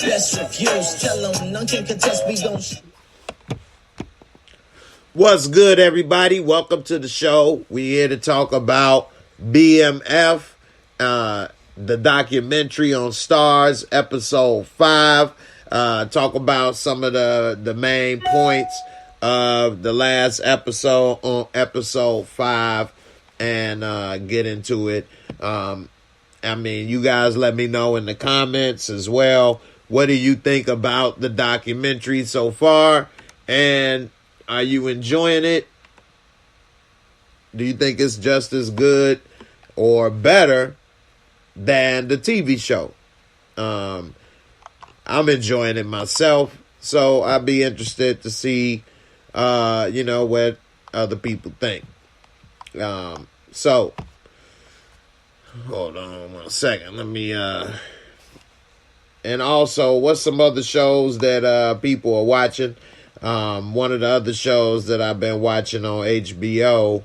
best reviews. Tell them none can contest, we don't. What's good, everybody? Welcome to the show. We're here to talk about BMF, the documentary on Starz, episode 5. Talk about some of the main points of the last episode on episode 5 and get into it. You guys let me know in the comments as well. What do you think about the documentary so far? And are you enjoying it? Do you think it's just as good or better than the TV show? I'm enjoying it myself, so I'd be interested to see, what other people think. So, hold on 1 second. Let me, and also, what's some other shows that people are watching? One of the other shows that I've been watching on HBO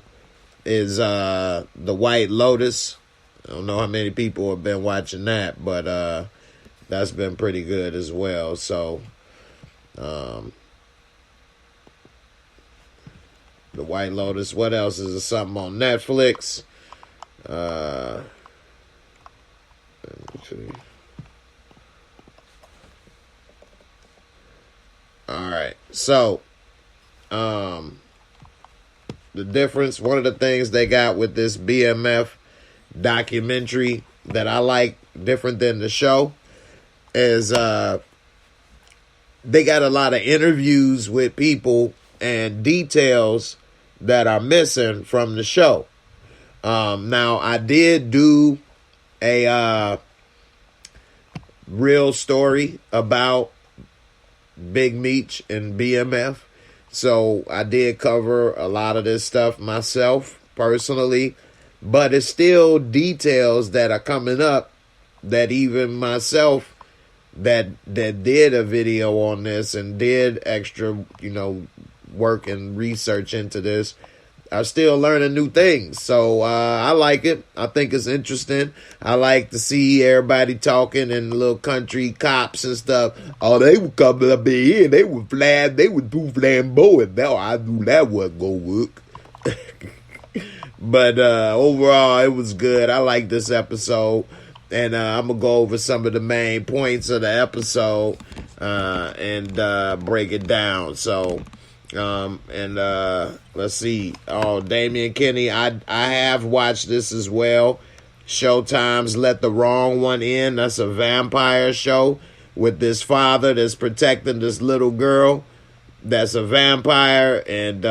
is The White Lotus. I don't know how many people have been watching that, but that's been pretty good as well. So, The White Lotus. What else is there? Something on Netflix? Let me see. All right. So, the difference, one of the things they got with this BMF documentary that I like different than the show is they got a lot of interviews with people and details that are missing from the show. Now, I did do a real story about Big Meech and BMF. So I did cover a lot of this stuff myself personally, but it's still details that are coming up that even myself that did a video on this and did extra, work and research into this, are still learning new things. So I like it. I think it's interesting. I like to see everybody talking and little country cops and stuff. Oh, they were coming up in here. They were too flamboyant. Now I knew that wasn't gonna work. But overall, it was good. I like this episode. And I'm going to go over some of the main points of the episode and break it down. So, let's see. Oh, Damian Kenny, I have watched this as well. Showtime's Let the Wrong One In. That's a vampire show with this father that's protecting this little girl that's a vampire. And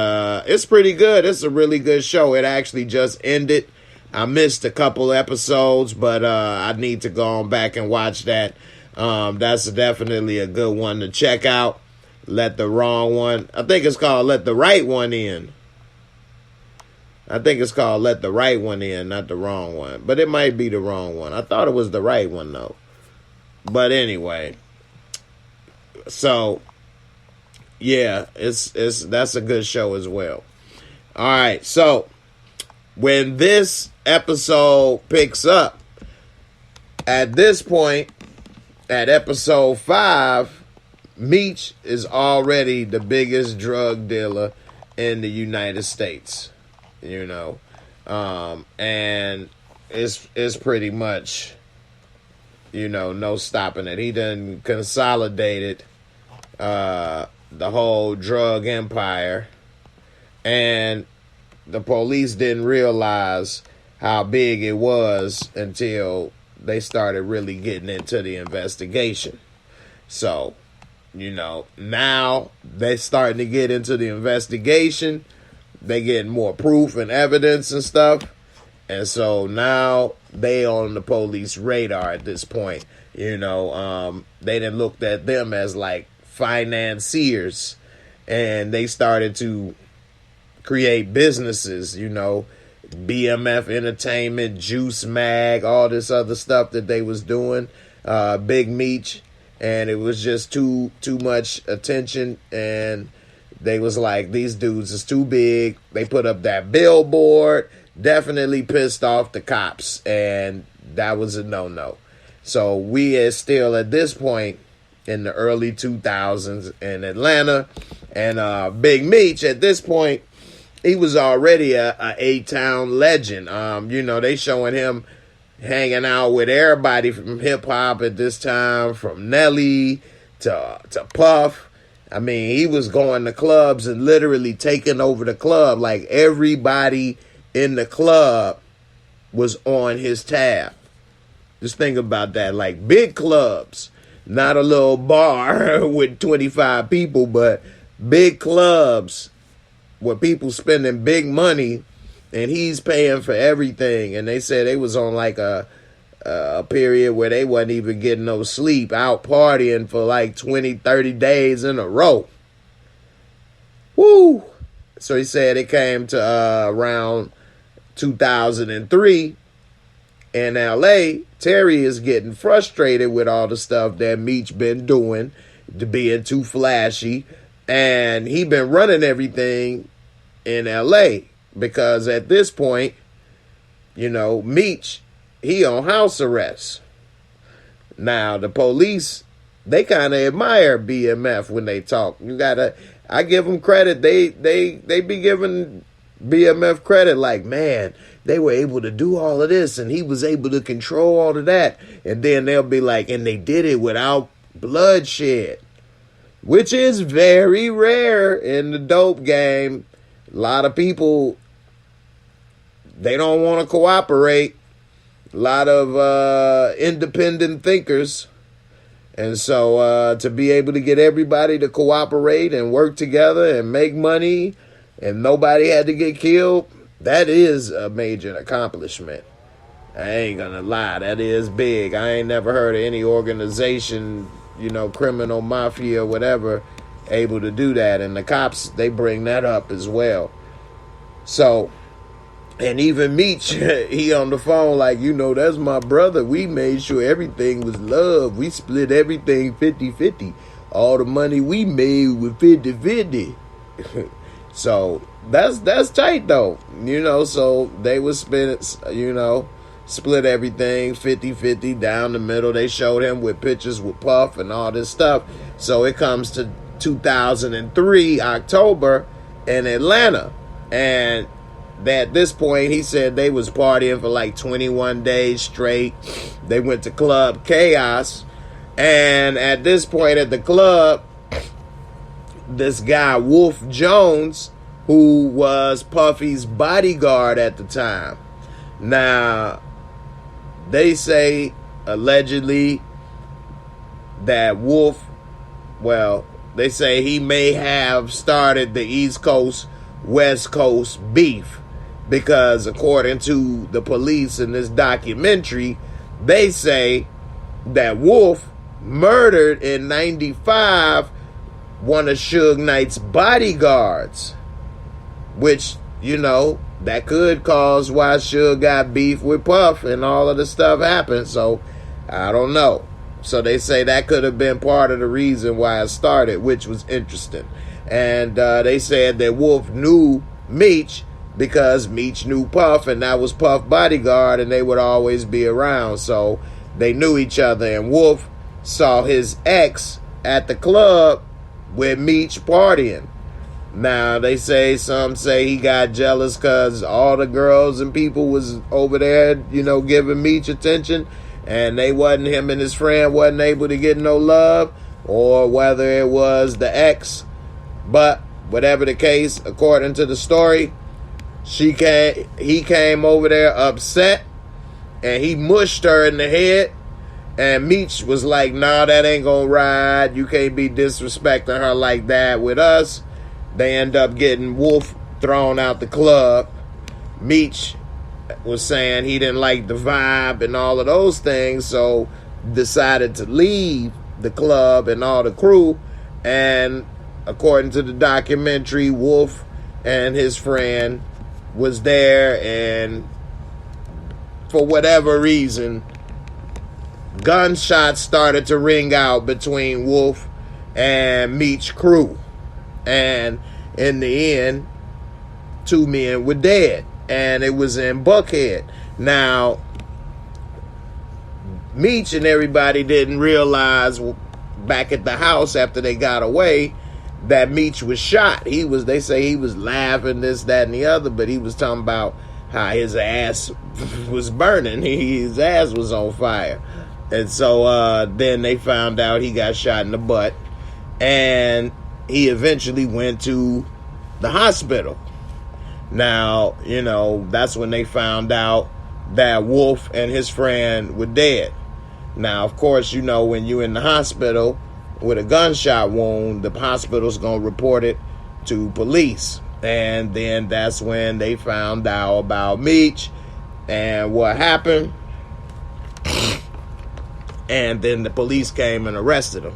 it's pretty good. It's a really good show. It actually just ended. I missed a couple episodes, but I need to go on back and watch that. That's definitely a good one to check out. Let the Wrong One. I think it's called Let the Right One In. I think it's called Let the Right One In, not the Wrong One. But it might be the wrong one. I thought it was the right one, though. But anyway. So, yeah, that's a good show as well. All right, so when this episode picks up, at this point, at episode 5, Meech is already the biggest drug dealer in the United States, and it's pretty much, no stopping it. He done consolidated the whole drug empire, and the police didn't realize how big it was until they started really getting into the investigation. So, now they're starting to get into the investigation. They getting more proof and evidence and stuff. And so now they on the police radar at this point. They done looked at them as like financiers, and they started to create businesses, BMF Entertainment, Juice Mag, all this other stuff that they was doing, Big Meech, and it was just too much attention, and they was like, these dudes is too big. They put up that billboard, definitely pissed off the cops, and that was a no-no. So we is still at this point in the early 2000s in Atlanta. And Big Meech, at this point, he was already a A-Town legend. You know, they showing him hanging out with everybody from hip-hop at this time, from Nelly to Puff. I mean, he was going to clubs and literally taking over the club. Like, everybody in the club was on his tab. Just think about that. Like, big clubs, not a little bar with 25 people, but big clubs where people spending big money, and he's paying for everything. And they said they was on like a period where they wasn't even getting no sleep, out partying for like 20, 30 days in a row. Woo! So he said it came to around 2003 in LA. Terry is getting frustrated with all the stuff that Meech been doing, to being too flashy, and he been running everything in LA because at this point, you know, Meech, he on house arrest. Now the police, they kind of admire BMF when they talk. I give them credit. They be giving BMF credit, like, man, they were able to do all of this and he was able to control all of that. And then they'll be like, and they did it without bloodshed, which is very rare in the dope game. A lot of people, they don't want to cooperate. A lot of independent thinkers. And so to be able to get everybody to cooperate and work together and make money and nobody had to get killed, that is a major accomplishment. I ain't gonna lie, that is big. I ain't never heard of any organization, you know, criminal mafia or whatever, able to do that. And the cops, they bring that up as well. So, and even Meech, he on the phone like, you know, that's my brother. We made sure everything was love. We split everything 50-50. All the money we made was 50-50. So that's tight though, you know. So they would split everything 50-50 down the middle. They showed him with pictures with Puff and all this stuff. So it comes to 2003 October in Atlanta, and at this point he said they was partying for like 21 days straight. They went to Club Chaos, and at this point at the club, this guy Wolf Jones, who was Puffy's bodyguard at the time. Now, they say allegedly that Wolf, well, they say he may have started the East Coast, West Coast beef, because according to the police in this documentary, they say that Wolf murdered in 95 one of Suge Knight's bodyguards, which, you know, that could cause why Suge got beef with Puff and all of the stuff happened. So I don't know. So they say that could have been part of the reason why it started, which was interesting. And they said that Wolf knew Meech because Meech knew Puff, and that was Puff bodyguard, and they would always be around. So they knew each other, and Wolf saw his ex at the club with Meech partying. Now they say, some say he got jealous because all the girls and people was over there, you know, giving Meech attention, and him and his friend wasn't able to get no love, or whether it was the ex. But whatever the case, according to the story, he came over there upset, and he mushed her in the head. And Meech was like, nah, that ain't gonna ride. You can't be disrespecting her like that with us. They end up getting Wolf thrown out the club. Meech was saying he didn't like the vibe and all of those things, so decided to leave the club and all the crew. And according to the documentary, Wolf and his friend was there, and for whatever reason, gunshots started to ring out between Wolf and Meech crew. And in the end, 2 men were dead. And it was in Buckhead. Now, Meech and everybody didn't realize back at the house after they got away that Meech was shot. They say he was laughing, this, that, and the other, but he was talking about how his ass was burning. His ass was on fire. And so then they found out he got shot in the butt. And he eventually went to the hospital. Now, you know, that's when they found out that Wolf and his friend were dead. Now, of course, you know, when you're in the hospital with a gunshot wound, the hospital's going to report it to police. And then that's when they found out about Meech and what happened. And then the police came and arrested him.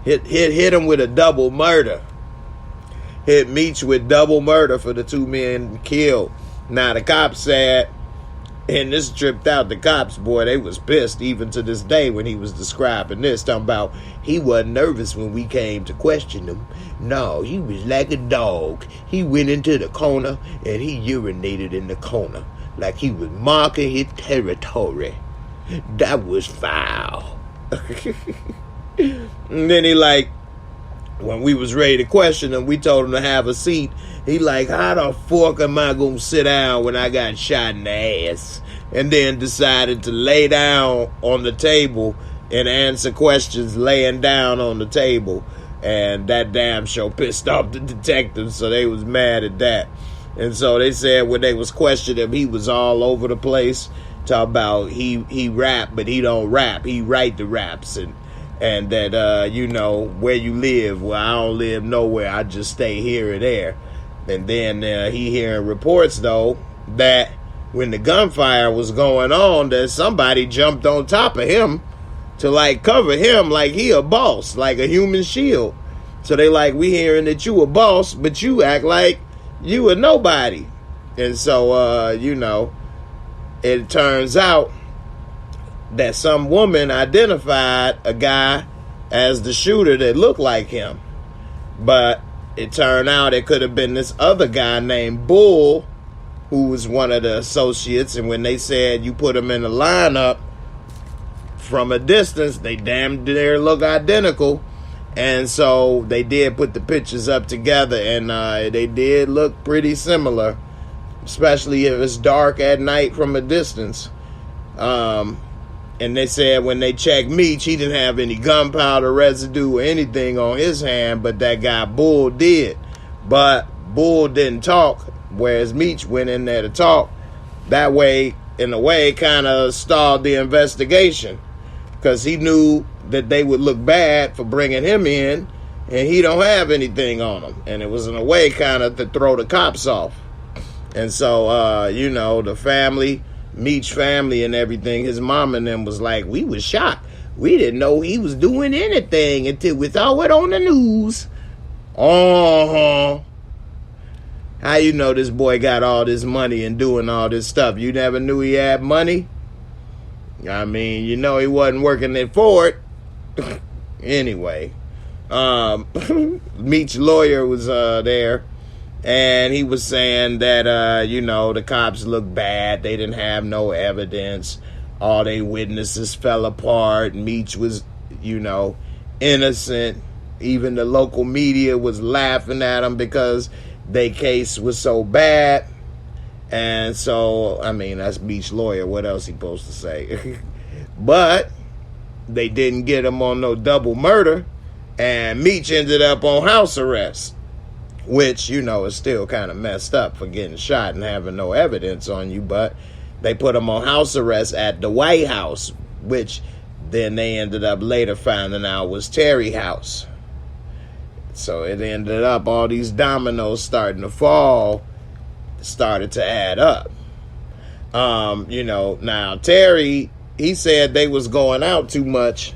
Hit him with a double murder. Hit Meech with double murder for the 2 men killed. Now the cops said, and this tripped out the cops, boy, they was pissed even to this day when he was describing this, talking about he wasn't nervous when we came to question him. No, he was like a dog. He went into the corner and he urinated in the corner like he was marking his territory. That was foul. And then he like, when we was ready to question him, we told him to have a seat. He like, how the fuck am I gonna sit down when I got shot in the ass? And then decided to lay down on the table and answer questions laying down on the table. And that damn show pissed off the detectives, so they was mad at that. And so they said when they was questioning him, he was all over the place. Talk about he rap, but he don't rap. He write the raps. And that, you know, where you live. Well, I don't live nowhere. I just stay here and there. And then he hearing reports, though, that when the gunfire was going on, that somebody jumped on top of him to, like, cover him like he a boss, like a human shield. So they like, we hearing that you a boss, but you act like you a nobody. And so, you know, it turns out that some woman identified a guy as the shooter that looked like him. But it turned out it could have been this other guy named Bull, who was one of the associates. And when they said you put him in the lineup from a distance, they damn near look identical. And so they did put the pictures up together, and they did look pretty similar, especially if it's dark at night from a distance. And they said when they checked Meech, he didn't have any gunpowder residue or anything on his hand, but that guy Bull did. But Bull didn't talk, whereas Meech went in there to talk. That way, in a way, kind of stalled the investigation, because he knew that they would look bad for bringing him in, and he don't have anything on him. And it was in a way kind of to throw the cops off. And so, you know, the family, Meech family and everything, his mom and them was like, we was shocked. We didn't know he was doing anything until we saw it on the news. How you know this boy got all this money and doing all this stuff? You never knew he had money? I mean, you know he wasn't working it for it. Anyway, Meech's lawyer was there. And he was saying that, you know, the cops looked bad. They didn't have no evidence. All they witnesses fell apart. Meech was, you know, innocent. Even the local media was laughing at him because their case was so bad. And so, I mean, that's Meech's lawyer. What else he supposed to say? But they didn't get him on no double murder. And Meech ended up on house arrest, which, you know, is still kind of messed up for getting shot and having no evidence on you. But they put him on house arrest at the White House, which then they ended up later finding out was Terry House. So it ended up all these dominoes starting to fall, started to add up. You know, now Terry, he said they was going out too much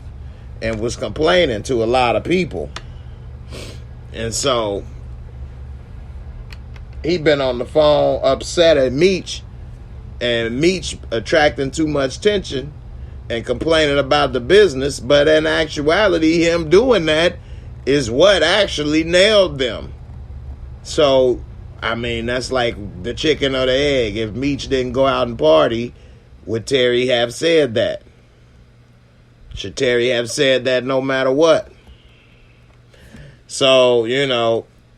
and was complaining to a lot of people. And so he been on the phone upset at Meech, and Meech attracting too much attention and complaining about the business. But in actuality, him doing that is what actually nailed them. So, I mean, that's like the chicken or the egg. If Meech didn't go out and party, Would Terry have said that? Should Terry have said that no matter what? So,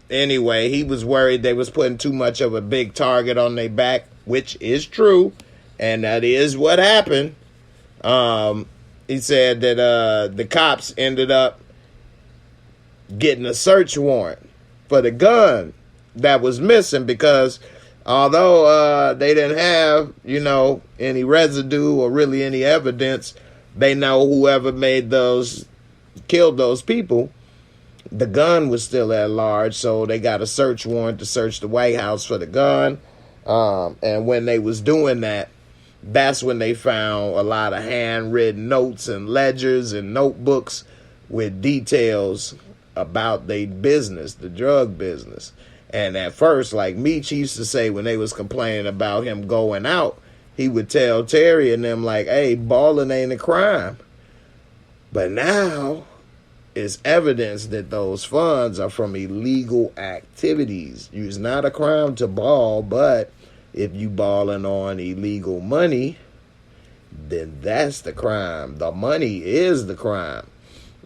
anyway, he was worried they was putting too much of a big target on their back, which is true, and that is what happened. He said that the cops ended up getting a search warrant for the gun that was missing because although they didn't have, any residue or really any evidence, they know whoever killed those people, the gun was still at large, so they got a search warrant to search the White House for the gun. And when they was doing that, that's when they found a lot of handwritten notes and ledgers and notebooks with details about their business, the drug business. And at first, like Meech used to say when they was complaining about him going out, he would tell Terry and them like, hey, balling ain't a crime. But now it's evidence that those funds are from illegal activities. It's not a crime to ball, but if you balling on illegal money, then that's the crime. The money is the crime.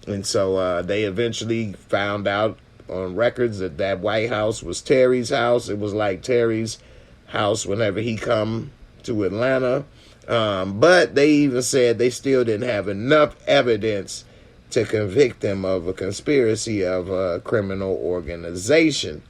And so they eventually found out on records that White House was Terry's house. It was like Terry's house whenever he come to Atlanta. But they even said they still didn't have enough evidence to convict him of a conspiracy of a criminal organization.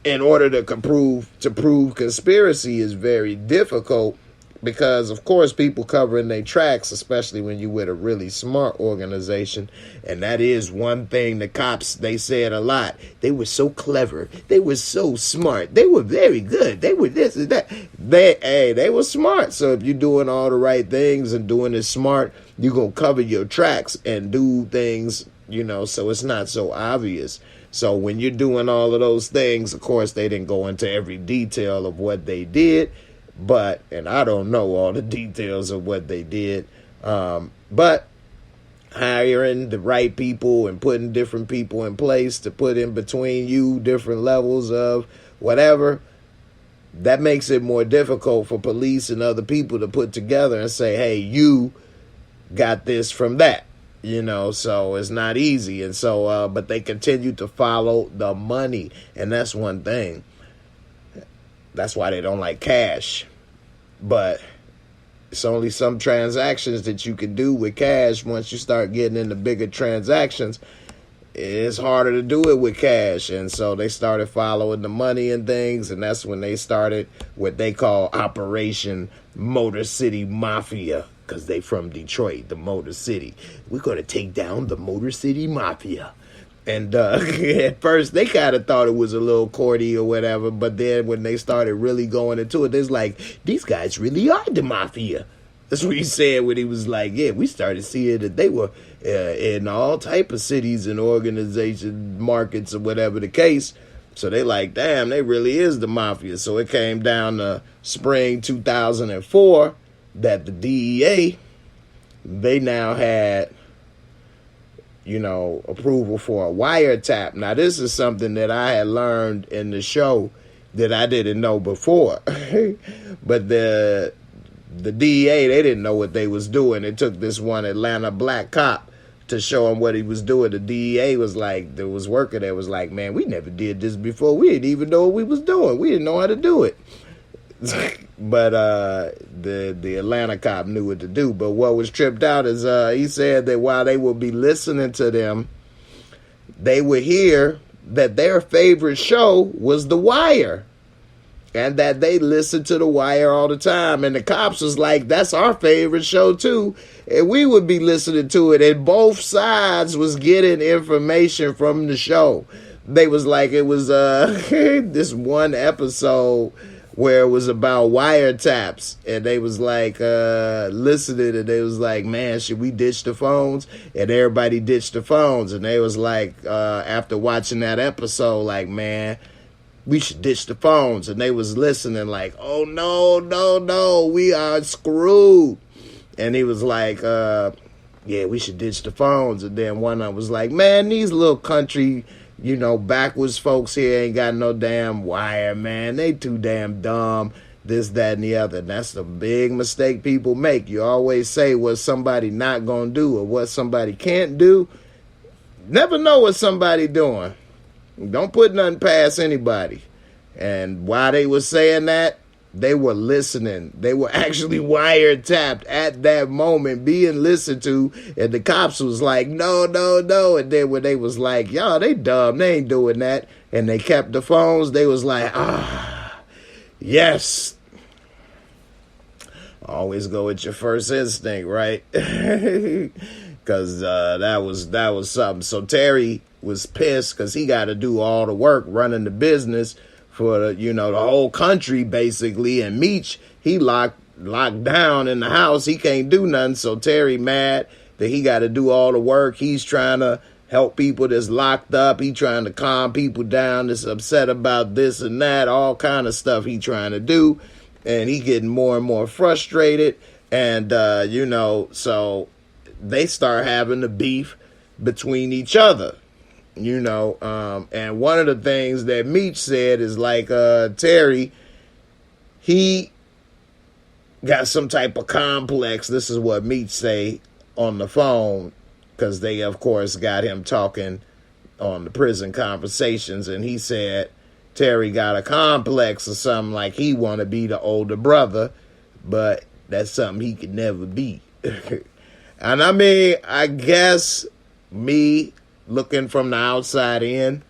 In order to prove conspiracy is very difficult because, of course, people covering their tracks, especially when you with a really smart organization. And that is one thing the cops, they said a lot. They were so clever. They were so smart. They were very good. They were this and that. They were smart. So if you're doing all the right things and doing it smart, you're going to cover your tracks and do things, so it's not so obvious. So when you're doing all of those things, of course, they didn't go into every detail of what they did. And I don't know all the details of what they did. But hiring the right people and putting different people in place to put in between you different levels of whatever, that makes it more difficult for police and other people to put together and say, hey, you got this from that. So it's not easy. And so, but they continue to follow the money. And that's one thing. That's why they don't like cash. But it's only some transactions that you can do with cash. Once you start getting into bigger transactions, it's harder to do it with cash. And so they started following the money and things. And that's when they started what they call Operation Motor City Mafia. Because they from Detroit, the Motor City. We're going to take down the Motor City Mafia. And at first, they kind of thought it was a little corny or whatever. But then when they started really going into it, it's like, these guys really are the mafia. That's what he said when he was like, yeah, we started seeing that they were in all type of cities and organization markets or whatever the case. So they like, damn, they really is the mafia. So it came down to spring 2004 that the DEA, they now had, approval for a wiretap. Now, this is something that I had learned in the show that I didn't know before. But the DEA, they didn't know what they was doing. It took this one Atlanta black cop to show him what he was doing. The DEA was like, there was worker that was like, man, we never did this before. We didn't even know what we was doing. We didn't know how to do it. But the Atlanta cop knew what to do. But what was tripped out is he said that while they would be listening to them, they would hear that their favorite show was The Wire. And that they listened to The Wire all the time. And the cops was like, that's our favorite show too. And we would be listening to it. And both sides was getting information from the show. They was like, it was this one episode where it was about wiretaps, and they was like listening, and they was like, man, should we ditch the phones? And everybody ditched the phones, and they was like, after watching that episode, like, man, we should ditch the phones. And they was listening like, oh no, we are screwed. And he was like, yeah, we should ditch the phones. And then one of them was like, man, these little country, backwards folks here ain't got no damn wire, man. They too damn dumb. this, that, and the other. And that's the big mistake people make. You always say what somebody not going to do or what somebody can't do. Never know what somebody doing. Don't put nothing past anybody. And while they were saying that, they were listening. They were actually wiretapped at that moment, being listened to. And the cops was like, no, no, no. And then when they was like, y'all, they dumb. They ain't doing that. And they kept the phones. They was like, yes. Always go with your first instinct, right? Because that was something. So Terry was pissed because he got to do all the work running the business for the whole country basically. And Meech, he locked down in the house. He can't do nothing. So Terry mad that he got to do all the work. He's trying to help people that's locked up. He trying to calm people down that's upset about this and that, all kind of stuff he trying to do. And he getting more and more frustrated. And, so they start having the beef between each other, and one of the things that Meech said is like, Terry, he got some type of complex. This is what Meech say on the phone, because they, of course, got him talking on the prison conversations. And he said Terry got a complex or something, like he want to be the older brother, but that's something he could never be. And I mean, I guess me looking from the outside in,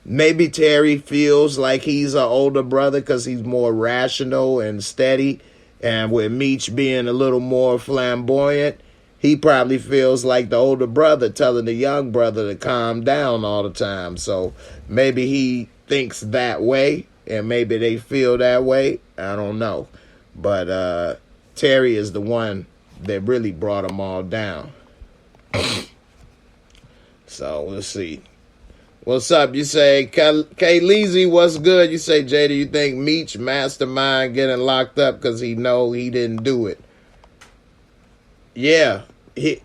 maybe Terry feels like he's an older brother because he's more rational and steady. And with Meech being a little more flamboyant, he probably feels like the older brother telling the young brother to calm down all the time. So maybe he thinks that way, and maybe they feel that way. I don't know. But Terry is the one that really brought them all down. So let's see. What's up? You say, K-Leezy, what's good? You say, Jay, do you think Meech mastermind getting locked up because he know he didn't do it? Yeah,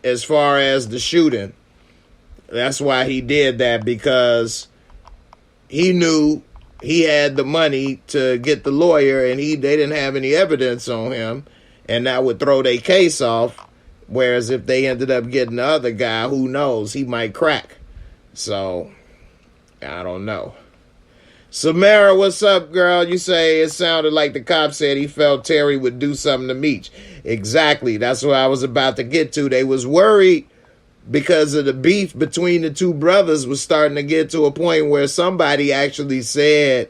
as far as the shooting, that's why he did that, because he knew he had the money to get the lawyer, and they didn't have any evidence on him, and that would throw their case off. Whereas if they ended up getting the other guy, who knows, he might crack. So I don't know. Samara, what's up, girl? You say it sounded like the cop said he felt Terry would do something to Meech. Exactly. That's what I was about to get to. They was worried because of the beef between the two brothers was starting to get to a point where somebody actually said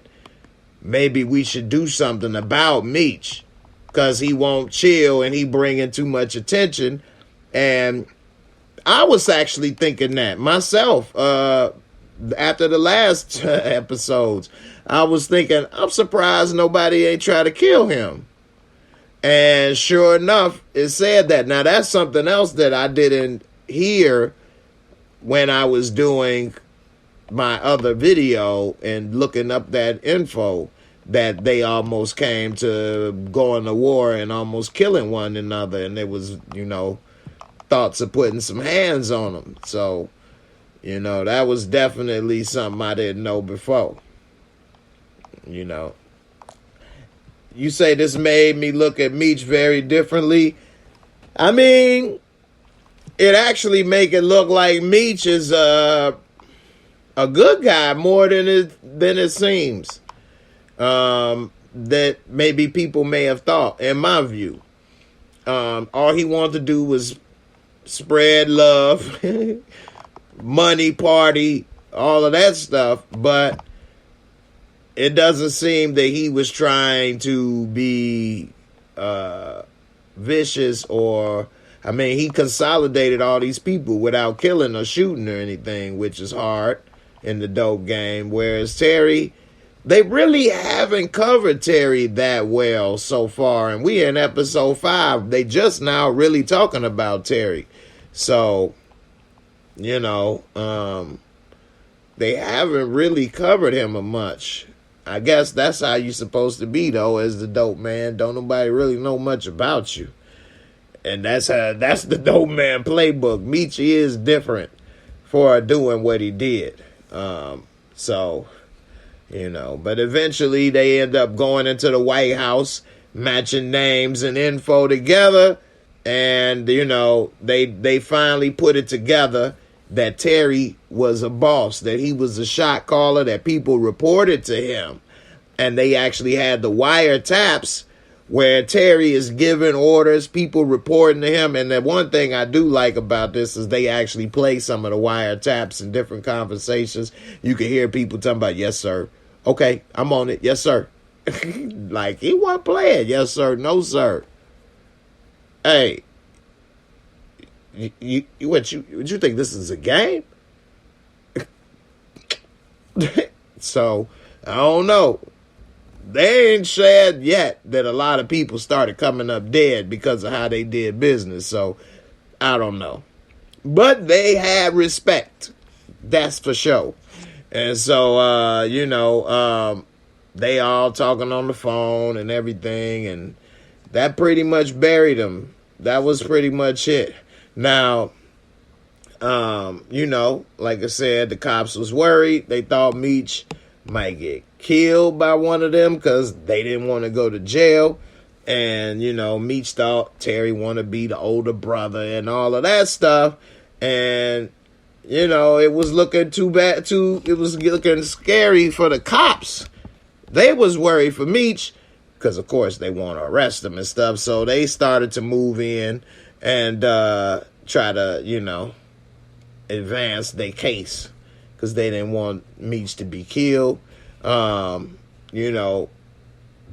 maybe we should do something about Meech because he won't chill and he bringing too much attention. And I was actually thinking that myself. After the last episodes, I was thinking, I'm surprised nobody ain't try to kill him. And sure enough, it said that. Now, that's something else that I didn't hear when I was doing my other video and looking up that info, that they almost came to going to war and almost killing one another. And there was, thoughts of putting some hands on them. So, that was definitely something I didn't know before. You say this made me look at Meech very differently. I mean, it actually make it look like Meech is a good guy more than it seems. That maybe people may have thought, in my view. All he wanted to do was spread love, money, party, all of that stuff, but it doesn't seem that he was trying to be vicious he consolidated all these people without killing or shooting or anything, which is hard in the dope game. Whereas Terry, they really haven't covered Terry that well so far. And we in episode 5, they just now really talking about Terry. So, they haven't really covered him much. I guess that's how you're supposed to be, though, as the dope man. Don't nobody really know much about you. And that's the dope man playbook. Meech is different for doing what he did. But eventually they end up going into the White House. matching names and info together. And, you know, they finally put it together that Terry was a boss, that he was a shot caller, that people reported to him. And they actually had the wiretaps where Terry is giving orders, people reporting to him. And the one thing I do like about this is they actually play some of the wiretaps in different conversations. You can hear people talking about, yes, sir. Okay, I'm on it. Yes, sir. Like, he wasn't playing. Yes, sir. No, sir. Hey, what you think this is a game? So, I don't know. They ain't shared yet that a lot of people started coming up dead because of how they did business. So, I don't know. But they had respect. That's for sure. And so, you know, they all talking on the phone and everything. And that pretty much buried them. That was pretty much it. Now, you know, like I said, the cops was worried. They thought Meech might get killed by one of them because they didn't want to go to jail. And, you know, Meech thought Terry wanted to be the older brother and all of that stuff. And, you know, it was looking it was looking scary for the cops. They was worried for Meech because, of course, they want to arrest him and stuff. So they started to move in and try to, you know, advance their case because they didn't want Meech to be killed. You know,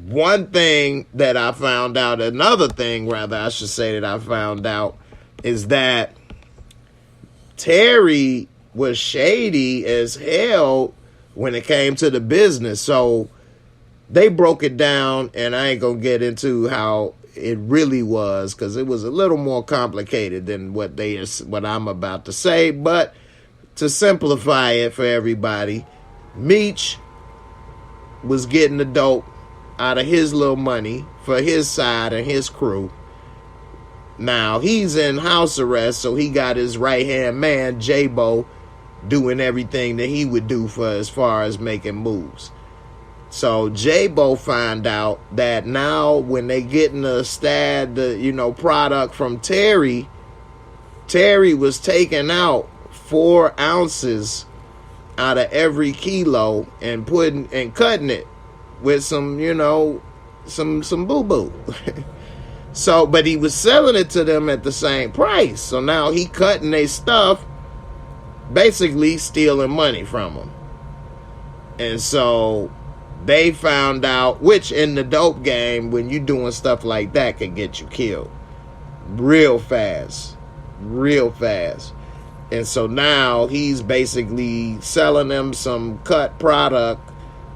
one thing that I found out, another thing, rather, I should say that I found out, is that Terry was shady as hell when it came to the business. So they broke it down, and I ain't gonna get into how it really was because it was a little more complicated than what I'm about to say. But to simplify it for everybody, Meech was getting the dope out of his little money for his side and his crew. Now he's in house arrest, so he got his right hand man J-Bo doing everything that he would do for as far as making moves. So J-Bo found out that now when they getting the product from Terry was taking out 4 ounces out of every kilo and cutting it with some, you know, some boo-boo. So, but he was selling it to them at the same price. So now he cutting their stuff, basically stealing money from them. And so they found out, which in the dope game, when you doing stuff like that, can get you killed real fast. And so now he's basically selling them some cut product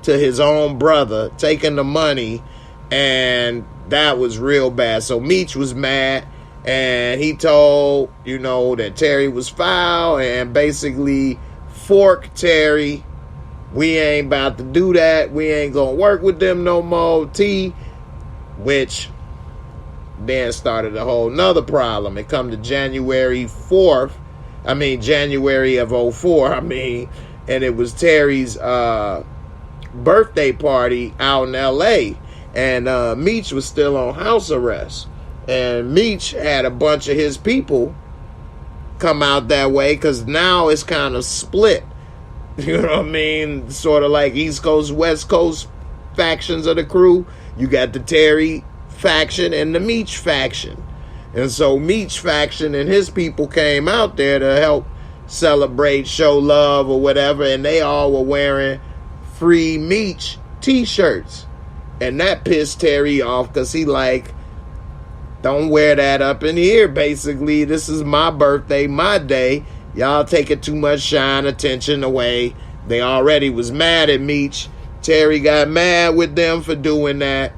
to his own brother, taking the money, and that was real bad. So Meech was mad, and he told, you know, that Terry was foul and basically forked Terry. We ain't about to do that. We ain't gonna work with them no more, which then started a whole nother problem. It come to January of 04, and it was Terry's birthday party out in LA, and Meech was still on house arrest, and Meech had a bunch of his people come out that way because now it's kind of split. You know what I mean? Sort of like East Coast, West Coast factions of the crew. You got the Terry faction and the Meech faction. And so Meech faction and his people came out there to help celebrate, show love or whatever. And they all were wearing Free Meech t-shirts. And that pissed Terry off because he like, don't wear that up in here. Basically, this is my birthday, my day. Y'all taking too much shine, attention away. They already was mad at Meech. Terry got mad with them for doing that.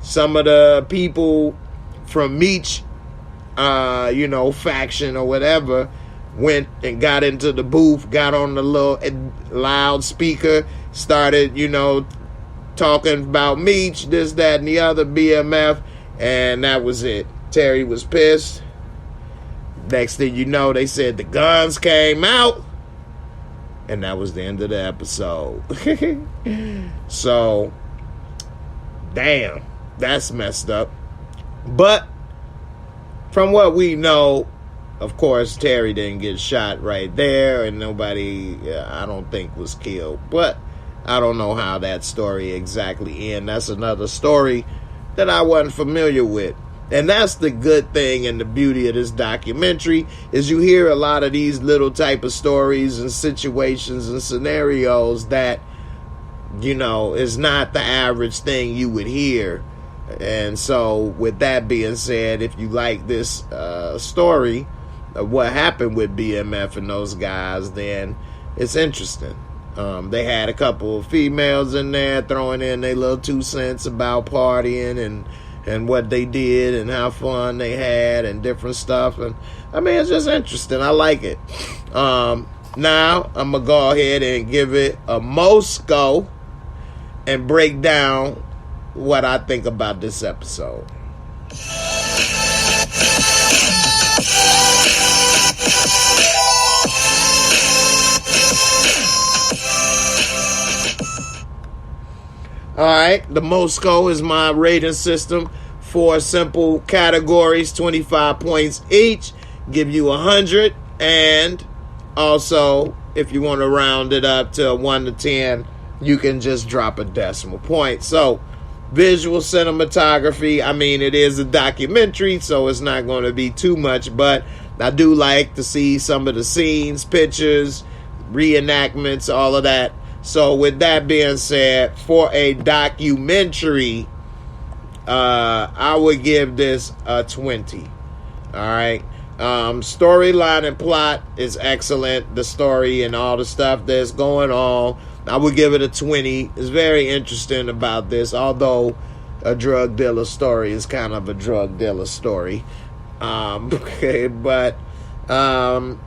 Some of the people from Meech, faction or whatever, went and got into the booth, got on the little loudspeaker, started, talking about Meech, this, that, and the other, BMF, and that was it. Terry was pissed. Next thing you know, they said the guns came out, and that was the end of the episode. So, damn. That's messed up. But from what we know, of course, Terry didn't get shot right there, and nobody, I don't think, was killed. But I don't know how that story exactly ends. That's another story that I wasn't familiar with. And that's the good thing and the beauty of this documentary, is you hear a lot of these little type of stories and situations and scenarios that, you know, is not the average thing you would hear. And so with that being said, if you like this story of what happened with BMF and those guys, then it's interesting. They had a couple of females in there throwing in their little 2 cents about partying and what they did and how fun they had and different stuff. And I mean, it's just interesting. I like it. Now I'm gonna go ahead and give it a MOEDOT and break down what I think about this episode. All right, the MOEDOT is my rating system. 4 simple categories, 25 points each, give you 100. And also, if you want to round it up to 1 to 10, you can just drop a decimal point. So, visual cinematography, I mean, it is a documentary, so it's not going to be too much, but I do like to see some of the scenes, pictures, reenactments, all of that. So with that being said, for a documentary, I would give this a 20. All right. Storyline and plot is excellent. The story and all the stuff that's going on, I would give it a 20. It's very interesting about this, although a drug dealer story is kind of a drug dealer story. Okay, but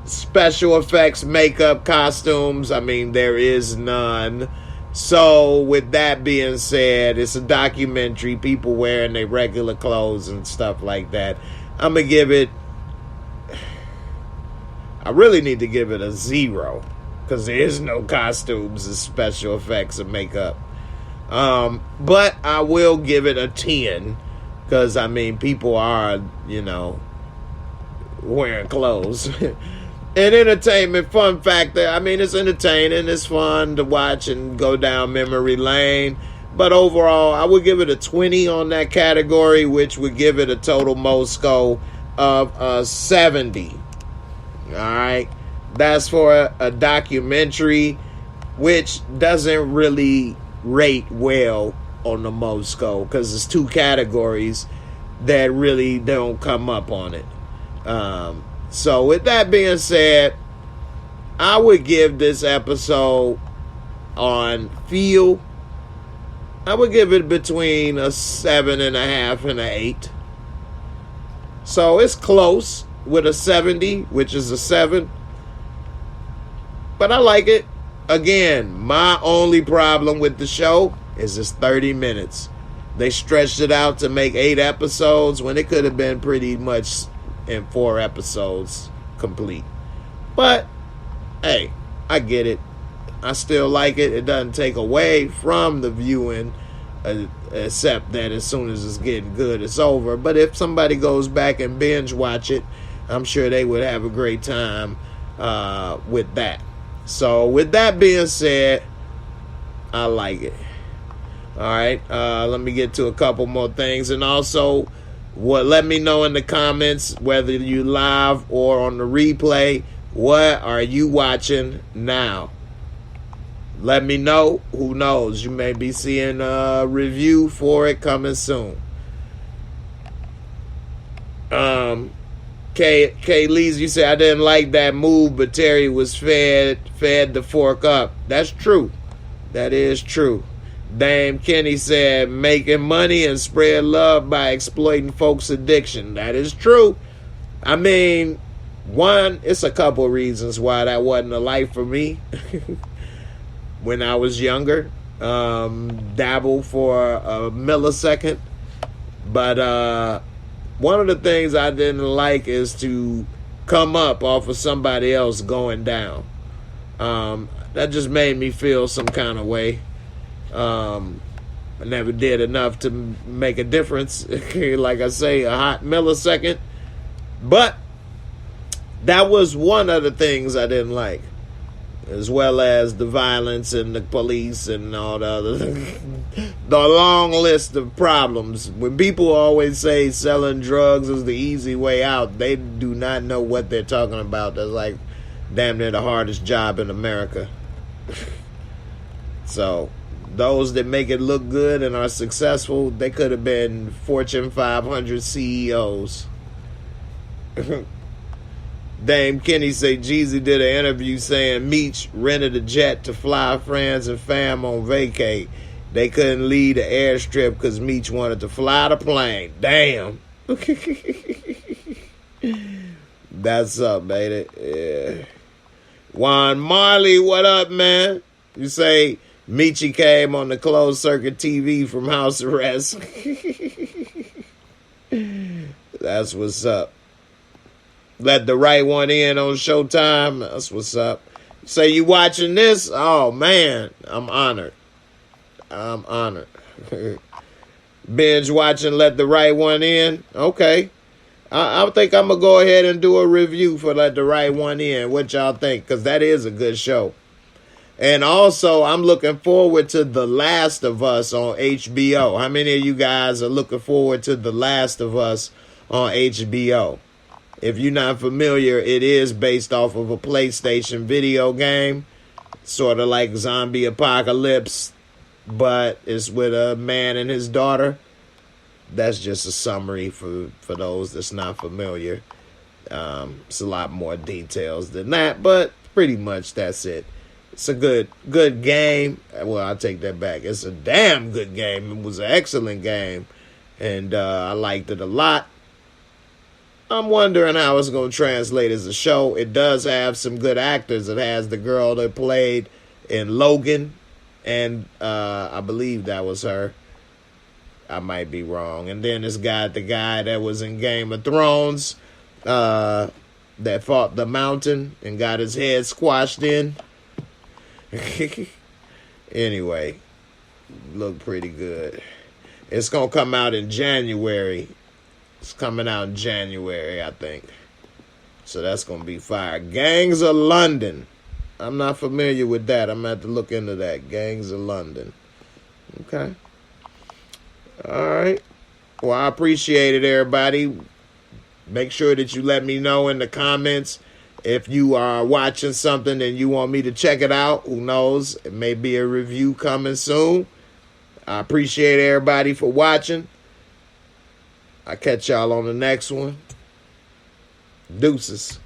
special effects, makeup, costumes, I mean, there is none. So with that being said, it's a documentary, people wearing their regular clothes and stuff like that. I'm gonna give it, I really need to give it a 0, because there is no costumes and special effects and makeup. But I will give it a 10, because I mean, people are, you know, wearing clothes. And entertainment, fun factor, I mean, it's entertaining, it's fun to watch and go down memory lane. But overall, I would give it a 20 on that category, which would give it a total MOEDOT of 70. All right, that's for a documentary, which doesn't really rate well on the MOEDOT, because it's 2 categories that really don't come up on it. So with that being said, I would give this episode on feel, I would give it between a 7.5 and an 8. So it's close with a 70, which is a 7. But I like it. Again, my only problem with the show is it's 30 minutes. They stretched it out to make 8 episodes when it could have been pretty much in 4 episodes complete. But hey, I get it. I still like it. It doesn't take away from the viewing, except that as soon as it's getting good, it's over. But if somebody goes back and binge watch it, I'm sure they would have a great time with that. So with that being said, I like it. All right, let me get to a couple more things. And also, let me know in the comments, whether you live or on the replay, what are you watching now? Let me know. Who knows? You may be seeing a review for it coming soon. K. Lees, you said I didn't like that move, but Terry was fed the fork up. That's true. That is true. Dame Kenny said, making money and spread love by exploiting folks' addiction. That is true. I mean, one, it's a couple reasons why that wasn't a life for me when I was younger. Dabble for a millisecond. But one of the things I didn't like is to come up off of somebody else going down. That just made me feel some kind of way. I never did enough to make a difference. Like I say, a hot millisecond. But that was one of the things I didn't like, as well as the violence and the police and all the other the long list of problems. When people always say selling drugs is the easy way out, they do not know what they're talking about. That's like damn near the hardest job in America. So those that make it look good and are successful, they could have been Fortune 500 CEOs. Dame Kenny say Jeezy did an interview saying Meech rented a jet to fly friends and fam on vacay. They couldn't leave the airstrip because Meech wanted to fly the plane. Damn. That's up, baby. Yeah. Juan Marley, what up, man? You say Meechie came on the closed circuit TV from house arrest. That's what's up. Let the right one in on Showtime. That's what's up. Say you watching this? Oh, man. I'm honored. I'm honored. Binge watching Let the Right One In? Okay. I think I'm going to go ahead and do a review for Let the Right One In. What y'all think? Because that is a good show. And also, I'm looking forward to The Last of Us on HBO. How many of you guys are looking forward to The Last of Us on HBO? If you're not familiar, it is based off of a PlayStation video game, sort of like Zombie Apocalypse, but it's with a man and his daughter. That's just a summary for those that's not familiar. It's a lot more details than that, but pretty much that's it. It's a good game. Well, I'll take that back. It's a damn good game. It was an excellent game, and I liked it a lot. I'm wondering how it's going to translate as a show. It does have some good actors. It has the girl that played in Logan, and I believe that was her. I might be wrong. And then it's got the guy that was in Game of Thrones that fought the Mountain and got his head squashed in. Anyway, look pretty good. It's going to come out in January. It's coming out in January, I think. So that's going to be fire. Gangs of London. I'm not familiar with that. I'm going to have to look into that. Gangs of London. Okay. All right. Well, I appreciate it, everybody. Make sure that you let me know in the comments if you are watching something and you want me to check it out. Who knows? It may be a review coming soon. I appreciate everybody for watching. I'll catch y'all on the next one. Deuces.